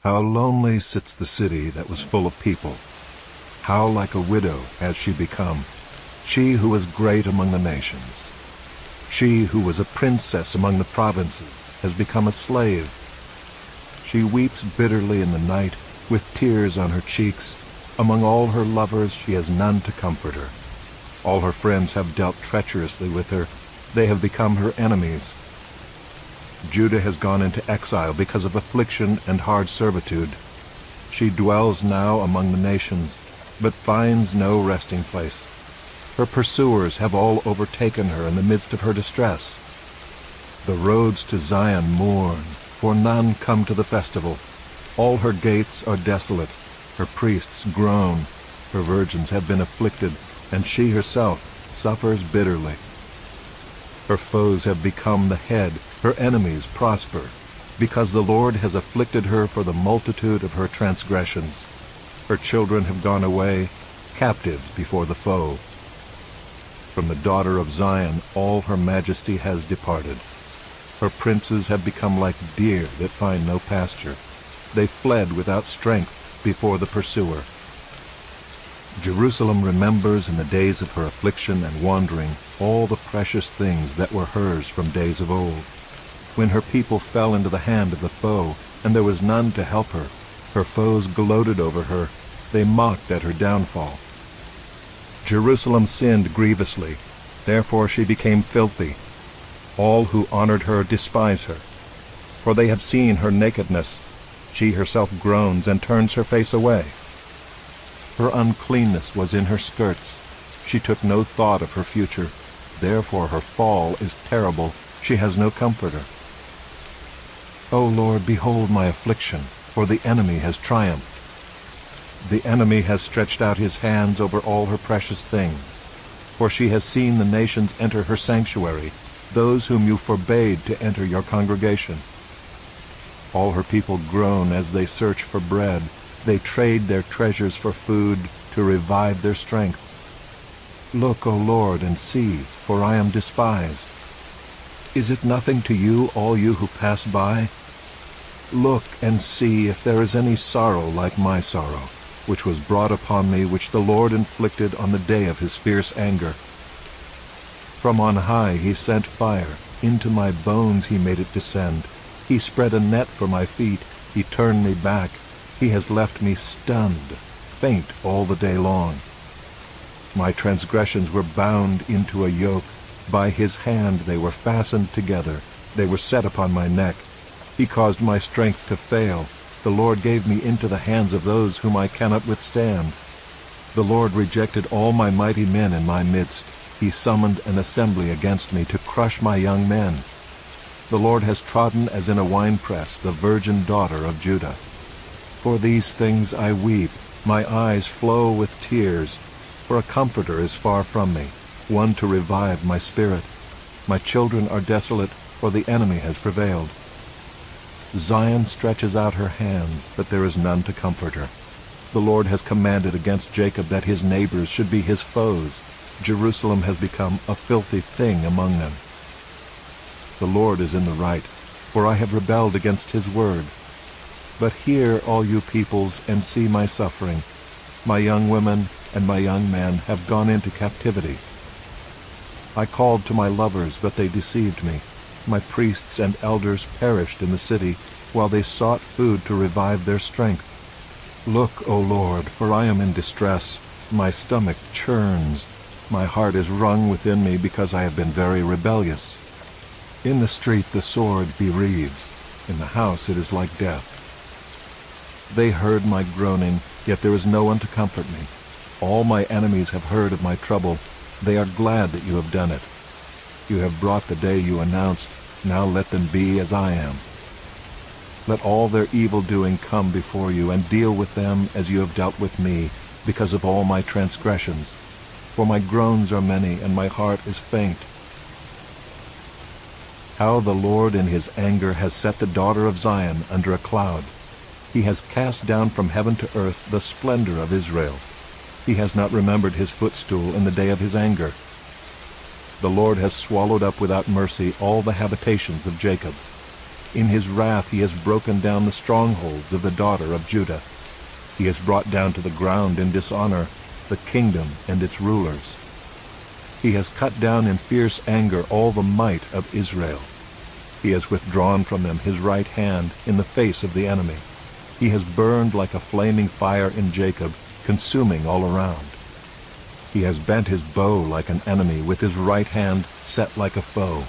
How lonely sits the city that was full of people. How like a widow has she become, she who was great among the nations. She who was a princess among the provinces has become a slave. She weeps bitterly in the night, with tears on her cheeks. Among all her lovers she has none to comfort her. All her friends have dealt treacherously with her. They have become her enemies. Judah has gone into exile because of affliction and hard servitude. She dwells now among the nations, but finds no resting place. Her pursuers have all overtaken her in the midst of her distress. The roads to Zion mourn, for none come to the festival. All her gates are desolate. Her priests groan. Her virgins have been afflicted, and she herself suffers bitterly. Her foes have become the head, her enemies prosper, because the Lord has afflicted her for the multitude of her transgressions. Her children have gone away, captives before the foe. From the daughter of Zion all her majesty has departed. Her princes have become like deer that find no pasture. They fled without strength before the pursuer. Jerusalem remembers in the days of her affliction and wandering all the precious things that were hers from days of old. When her people fell into the hand of the foe, and there was none to help her, her foes gloated over her. They mocked at her downfall. Jerusalem sinned grievously, therefore she became filthy. All who honored her despise her, for they have seen her nakedness. She herself groans and turns her face away. Her uncleanness was in her skirts. She took no thought of her future. Therefore her fall is terrible. She has no comforter. O Lord, behold my affliction, for the enemy has triumphed. The enemy has stretched out his hands over all her precious things. For she has seen the nations enter her sanctuary, those whom you forbade to enter your congregation. All her people groan as they search for bread. They trade their treasures for food to revive their strength. Look, O Lord, and see, for I am despised. Is it nothing to you, all you who pass by? Look and see if there is any sorrow like my sorrow, which was brought upon me, which the Lord inflicted on the day of his fierce anger. From on high he sent fire, into my bones he made it descend. He spread a net for my feet, he turned me back. He has left me stunned, faint all the day long. My transgressions were bound into a yoke. By his hand they were fastened together. They were set upon my neck. He caused my strength to fail. The Lord gave me into the hands of those whom I cannot withstand. The Lord rejected all my mighty men in my midst. He summoned an assembly against me to crush my young men. The Lord has trodden as in a winepress the virgin daughter of Judah. For these things I weep, my eyes flow with tears, for a comforter is far from me, one to revive my spirit. My children are desolate, for the enemy has prevailed. Zion stretches out her hands, but there is none to comfort her. The Lord has commanded against Jacob that his neighbors should be his foes. Jerusalem has become a filthy thing among them. The Lord is in the right, for I have rebelled against his word. But hear, all you peoples, and see my suffering. My young women and my young men have gone into captivity. I called to my lovers, but they deceived me. My priests and elders perished in the city, while they sought food to revive their strength. Look, O Lord, for I am in distress. My stomach churns. My heart is wrung within me, because I have been very rebellious. In the street the sword bereaves. In the house it is like death. They heard my groaning, yet there is no one to comfort me. All my enemies have heard of my trouble. They are glad that you have done it. You have brought the day you announced. Now let them be as I am. Let all their evil-doing come before you, and deal with them as you have dealt with me, because of all my transgressions. For my groans are many, and my heart is faint. How the Lord in his anger has set the daughter of Zion under a cloud. He has cast down from heaven to earth the splendor of Israel. He has not remembered his footstool in the day of his anger. The Lord has swallowed up without mercy all the habitations of Jacob. In his wrath he has broken down the strongholds of the daughter of Judah. He has brought down to the ground in dishonor the kingdom and its rulers. He has cut down in fierce anger all the might of Israel. He has withdrawn from them his right hand in the face of the enemy. He has burned like a flaming fire in Jacob, consuming all around. He has bent his bow like an enemy, with his right hand set like a foe.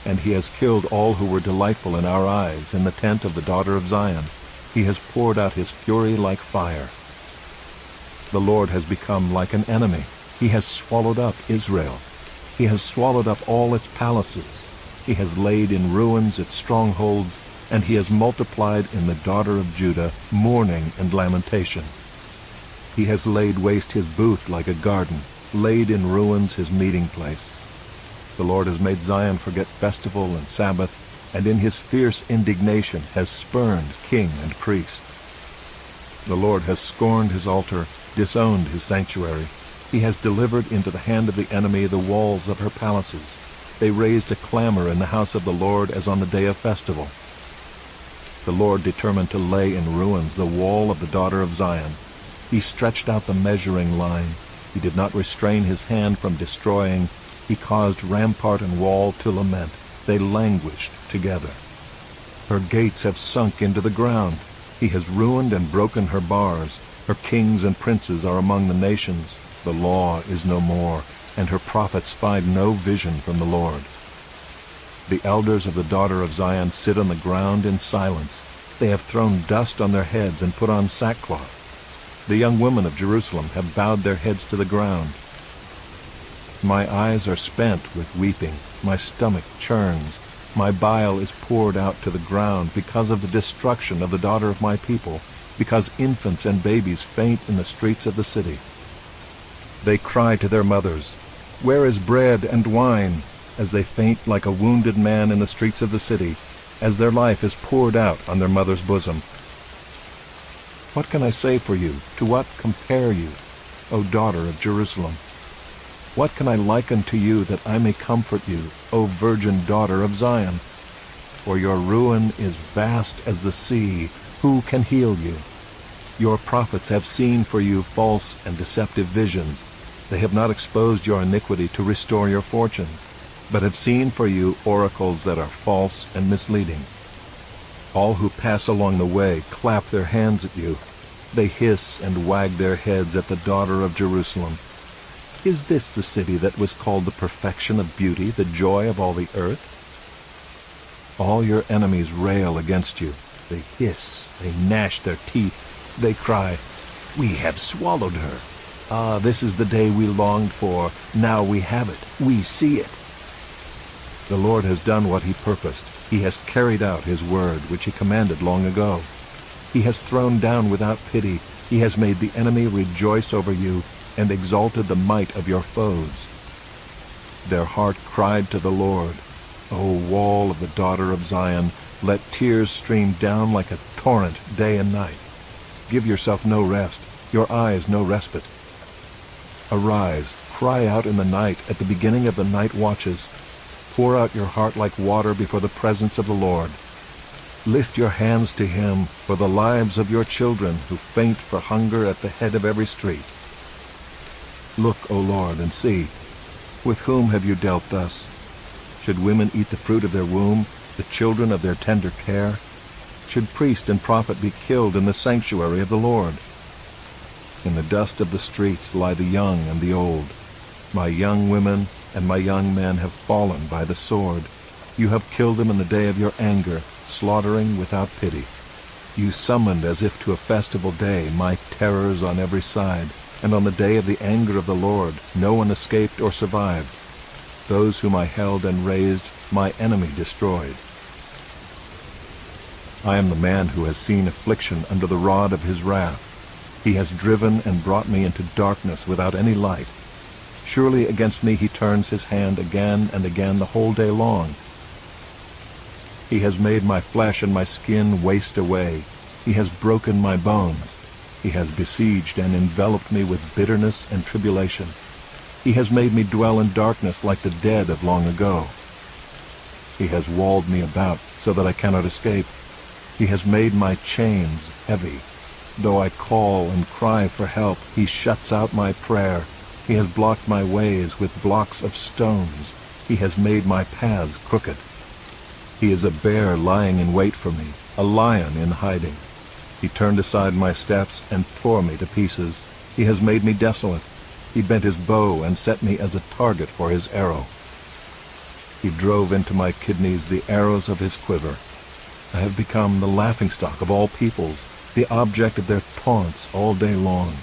And he has killed all who were delightful in our eyes in the tent of the daughter of Zion. He has poured out his fury like fire. The Lord has become like an enemy. He has swallowed up Israel. He has swallowed up all its palaces. He has laid in ruins its strongholds, and he has multiplied in the daughter of Judah mourning and lamentation. He has laid waste his booth like a garden, laid in ruins his meeting place. The Lord has made Zion forget festival and Sabbath, and in his fierce indignation has spurned king and priest. The Lord has scorned his altar, disowned his sanctuary. He has delivered into the hand of the enemy the walls of her palaces. They raised a clamor in the house of the Lord as on the day of festival. The Lord determined to lay in ruins the wall of the daughter of Zion. He stretched out the measuring line. He did not restrain his hand from destroying. He caused rampart and wall to lament. They languished together. Her gates have sunk into the ground. He has ruined and broken her bars. Her kings and princes are among the nations. The law is no more, and her prophets find no vision from the Lord. The elders of the daughter of Zion sit on the ground in silence. They have thrown dust on their heads and put on sackcloth. The young women of Jerusalem have bowed their heads to the ground. My eyes are spent with weeping. My stomach churns. My bile is poured out to the ground because of the destruction of the daughter of my people, because infants and babies faint in the streets of the city. They cry to their mothers, "Where is bread and wine?" as they faint like a wounded man in the streets of the city, as their life is poured out on their mother's bosom. What can I say for you? To what compare you, O daughter of Jerusalem? What can I liken to you that I may comfort you, O virgin daughter of Zion? For your ruin is vast as the sea. Who can heal you? Your prophets have seen for you false and deceptive visions. They have not exposed your iniquity to restore your fortunes, but have seen for you oracles that are false and misleading. All who pass along the way clap their hands at you. They hiss and wag their heads at the daughter of Jerusalem. Is this the city that was called the perfection of beauty, the joy of all the earth? All your enemies rail against you. They hiss, they gnash their teeth. They cry, "We have swallowed her. Ah, this is the day we longed for. Now we have it. We see it." The Lord has done what he purposed. He has carried out his word, which he commanded long ago. He has thrown down without pity. He has made the enemy rejoice over you, and exalted the might of your foes. Their heart cried to the Lord, "O wall of the daughter of Zion, let tears stream down like a torrent day and night. Give yourself no rest, your eyes no respite. Arise, cry out in the night, at the beginning of the night watches. Pour out your heart like water before the presence of the Lord. Lift your hands to him for the lives of your children who faint for hunger at the head of every street. Look, O Lord, and see. With whom have you dealt thus? Should women eat the fruit of their womb, the children of their tender care? Should priest and prophet be killed in the sanctuary of the Lord? In the dust of the streets lie the young and the old. My young women and my young men have fallen by the sword. You have killed them in the day of your anger, slaughtering without pity. You summoned as if to a festival day my terrors on every side, and on the day of the anger of the Lord no one escaped or survived. Those whom I held and raised, my enemy destroyed. I am the man who has seen affliction under the rod of his wrath. He has driven and brought me into darkness without any light. Surely against me he turns his hand again and again the whole day long. He has made my flesh and my skin waste away. He has broken my bones. He has besieged and enveloped me with bitterness and tribulation. He has made me dwell in darkness like the dead of long ago. He has walled me about so that I cannot escape. He has made my chains heavy. Though I call and cry for help, he shuts out my prayer. He has blocked my ways with blocks of stones. He has made my paths crooked. He is a bear lying in wait for me, a lion in hiding. He turned aside my steps and tore me to pieces. He has made me desolate. He bent his bow and set me as a target for his arrow. He drove into my kidneys the arrows of his quiver. I have become the laughingstock of all peoples, the object of their taunts all day long.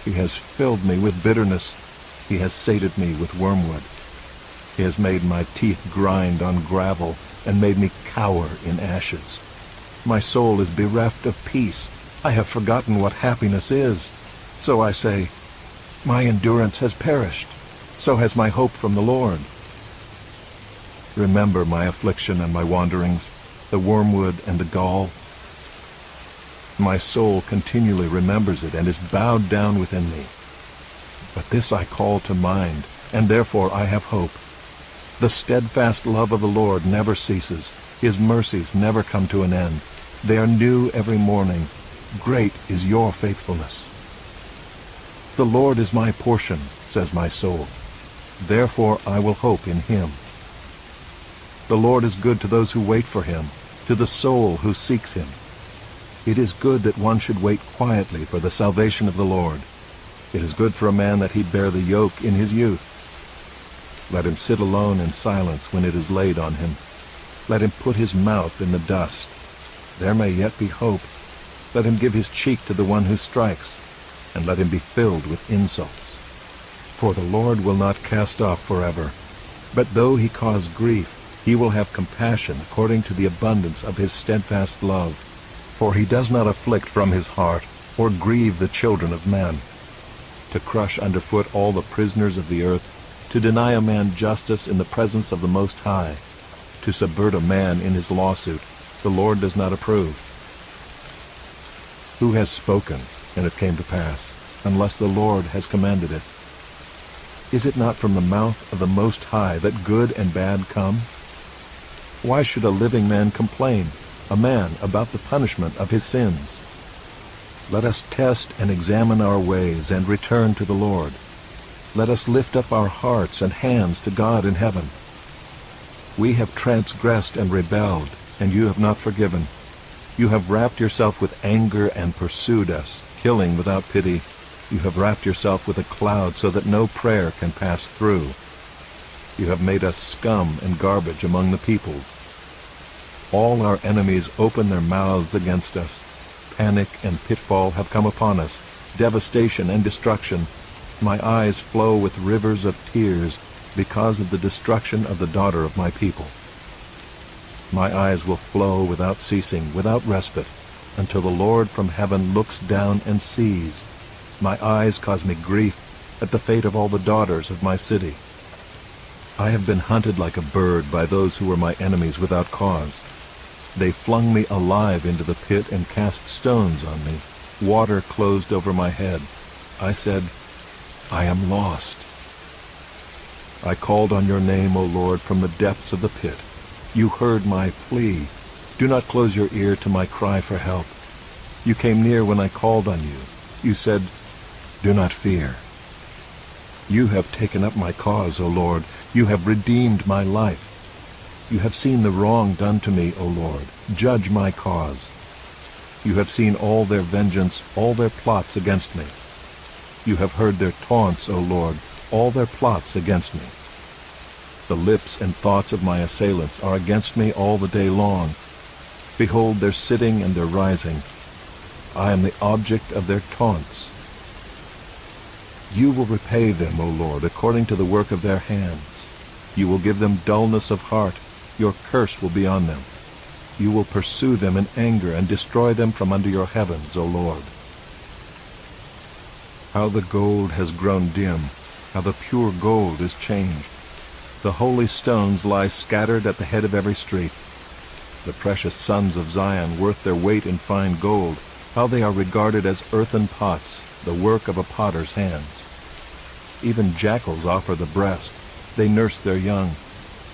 He has filled me with bitterness. He has sated me with wormwood. He has made my teeth grind on gravel and made me cower in ashes. My soul is bereft of peace. I have forgotten what happiness is. So I say, my endurance has perished. So has my hope from the Lord. Remember my affliction and my wanderings, the wormwood and the gall. My soul continually remembers it and is bowed down within me. But this I call to mind, and therefore I have hope. The steadfast love of the Lord never ceases. His mercies never come to an end. They are new every morning. Great is your faithfulness. The Lord is my portion, says my soul. Therefore I will hope in him. The Lord is good to those who wait for him, to the soul who seeks him. It is good that one should wait quietly for the salvation of the Lord. It is good for a man that he bear the yoke in his youth. Let him sit alone in silence when it is laid on him. Let him put his mouth in the dust. There may yet be hope. Let him give his cheek to the one who strikes, and let him be filled with insults. For the Lord will not cast off forever. But though he cause grief, he will have compassion according to the abundance of his steadfast love. For he does not afflict from his heart, or grieve the children of men. To crush underfoot all the prisoners of the earth, to deny a man justice in the presence of the Most High, to subvert a man in his lawsuit, the Lord does not approve. Who has spoken, and it came to pass, unless the Lord has commanded it? Is it not from the mouth of the Most High that good and bad come? Why should a living man complain, a man about the punishment of his sins? Let us test and examine our ways and return to the Lord. Let us lift up our hearts and hands to God in heaven. We have transgressed and rebelled, and you have not forgiven. You have wrapped yourself with anger and pursued us, killing without pity. You have wrapped yourself with a cloud so that no prayer can pass through. You have made us scum and garbage among the peoples. All our enemies open their mouths against us. Panic and pitfall have come upon us, devastation and destruction. My eyes flow with rivers of tears because of the destruction of the daughter of my people. My eyes will flow without ceasing, without respite, until the Lord from heaven looks down and sees. My eyes cause me grief at the fate of all the daughters of my city. I have been hunted like a bird by those who were my enemies without cause. They flung me alive into the pit and cast stones on me. Water closed over my head. I said, I am lost. I called on your name, O Lord, from the depths of the pit. You heard my plea. Do not close your ear to my cry for help. You came near when I called on you. You said, do not fear. You have taken up my cause, O Lord. You have redeemed my life. You have seen the wrong done to me, O Lord. Judge my cause. You have seen all their vengeance, all their plots against me. You have heard their taunts, O Lord, all their plots against me. The lips and thoughts of my assailants are against me all the day long. Behold their sitting and their rising. I am the object of their taunts. You will repay them, O Lord, according to the work of their hands. You will give them dullness of heart. Your curse will be on them. You will pursue them in anger and destroy them from under your heavens, O Lord. How the gold has grown dim, how the pure gold is changed. The holy stones lie scattered at the head of every street. The precious sons of Zion, worth their weight in fine gold, how they are regarded as earthen pots, the work of a potter's hands. Even jackals offer the breast. They nurse their young.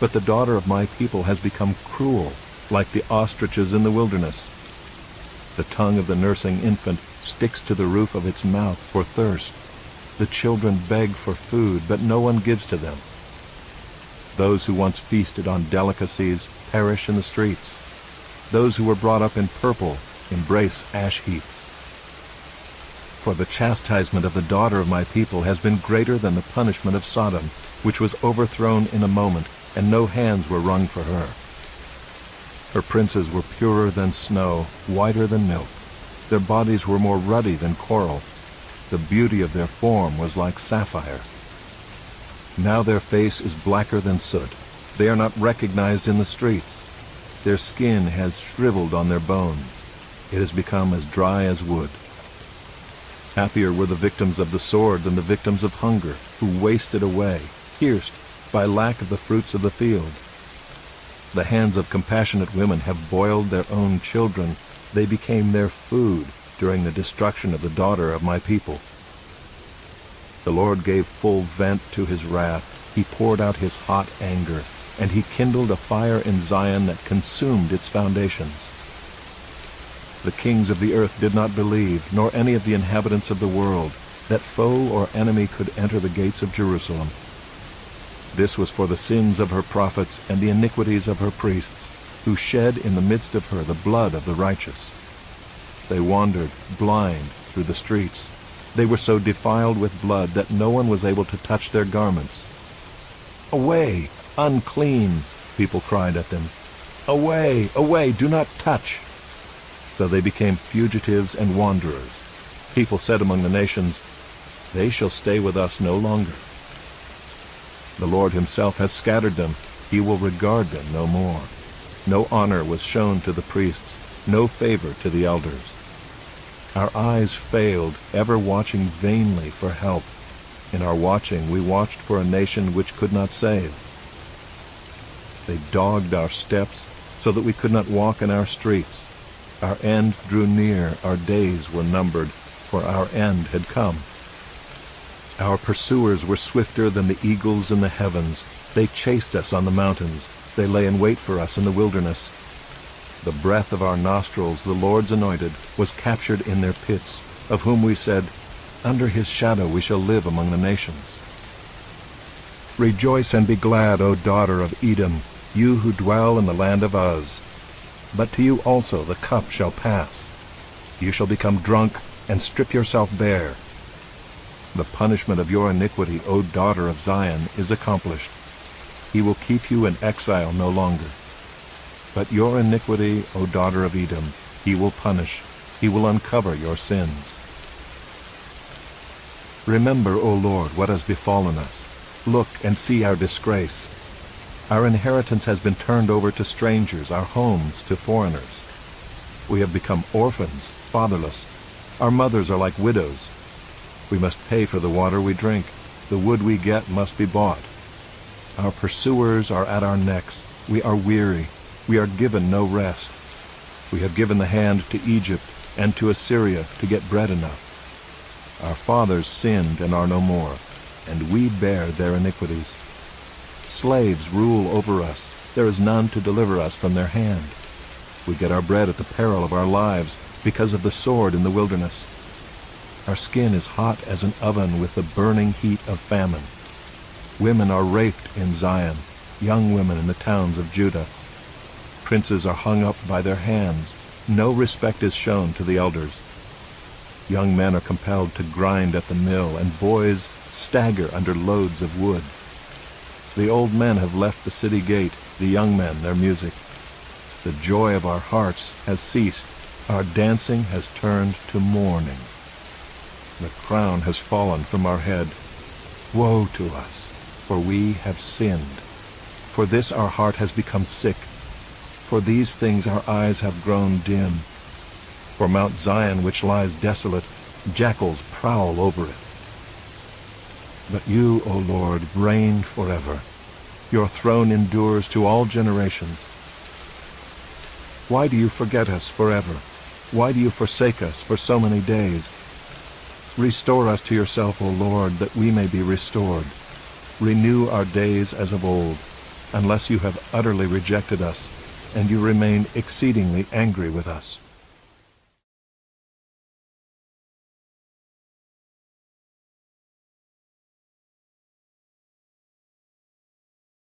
But the daughter of my people has become cruel, like the ostriches in the wilderness. The tongue of the nursing infant sticks to the roof of its mouth for thirst. The children beg for food, but no one gives to them. Those who once feasted on delicacies perish in the streets. Those who were brought up in purple embrace ash heaps. For the chastisement of the daughter of my people has been greater than the punishment of Sodom, which was overthrown in a moment, and no hands were wrung for her. Her princes were purer than snow, whiter than milk. Their bodies were more ruddy than coral. The beauty of their form was like sapphire. Now their face is blacker than soot. They are not recognized in the streets. Their skin has shriveled on their bones. It has become as dry as wood. Happier were the victims of the sword than the victims of hunger, who wasted away, pierced by lack of the fruits of the field. The hands of compassionate women have boiled their own children. They became their food during the destruction of the daughter of my people. The Lord gave full vent to his wrath. He poured out his hot anger, and he kindled a fire in Zion that consumed its foundations. The kings of the earth did not believe, nor any of the inhabitants of the world, that foe or enemy could enter the gates of Jerusalem. This was for the sins of her prophets and the iniquities of her priests, who shed in the midst of her the blood of the righteous. They wandered blind through the streets. They were so defiled with blood that no one was able to touch their garments. "Away, unclean!" people cried at them. "Away, away, do not touch!" So they became fugitives and wanderers. People said among the nations, "They shall stay with us no longer." The Lord himself has scattered them. He will regard them no more. No honor was shown to the priests, no favor to the elders. Our eyes failed, ever watching vainly for help. In our watching we watched for a nation which could not save. They dogged our steps so that we could not walk in our streets. Our end drew near, our days were numbered, for our end had come. Our pursuers were swifter than the eagles in the heavens. They chased us on the mountains. They lay in wait for us in the wilderness. The breath of our nostrils, the Lord's anointed, was captured in their pits, of whom we said, "Under his shadow we shall live among the nations." Rejoice and be glad, O daughter of Edom, you who dwell in the land of Uz. But to you also the cup shall pass. You shall become drunk and strip yourself bare. The punishment of your iniquity, O daughter of Zion, is accomplished. He will keep you in exile no longer. But your iniquity, O daughter of Edom, he will punish. He will uncover your sins. Remember, O Lord, what has befallen us. Look and see our disgrace. Our inheritance has been turned over to strangers, our homes to foreigners. We have become orphans, fatherless. Our mothers are like widows. We must pay for the water we drink. The wood we get must be bought. Our pursuers are at our necks. We are weary. We are given no rest. We have given the hand to Egypt and to Assyria to get bread enough. Our fathers sinned and are no more, and we bear their iniquities. Slaves rule over us. There is none to deliver us from their hand. We get our bread at the peril of our lives because of the sword in the wilderness. Our skin is hot as an oven with the burning heat of famine. Women are raped in Zion, young women in the towns of Judah. Princes are hung up by their hands. No respect is shown to the elders. Young men are compelled to grind at the mill, and boys stagger under loads of wood. The old men have left the city gate, the young men their music. The joy of our hearts has ceased. Our dancing has turned to mourning. The crown has fallen from our head. Woe to us, for we have sinned. For this our heart has become sick. For these things our eyes have grown dim. For Mount Zion, which lies desolate, jackals prowl over it. But you, O Lord, reign forever. Your throne endures to all generations. Why do you forget us forever? Why do you forsake us for so many days? Restore us to yourself, O Lord, that we may be restored. Renew our days as of old. unless you have utterly rejected us, and you remain exceedingly angry with us.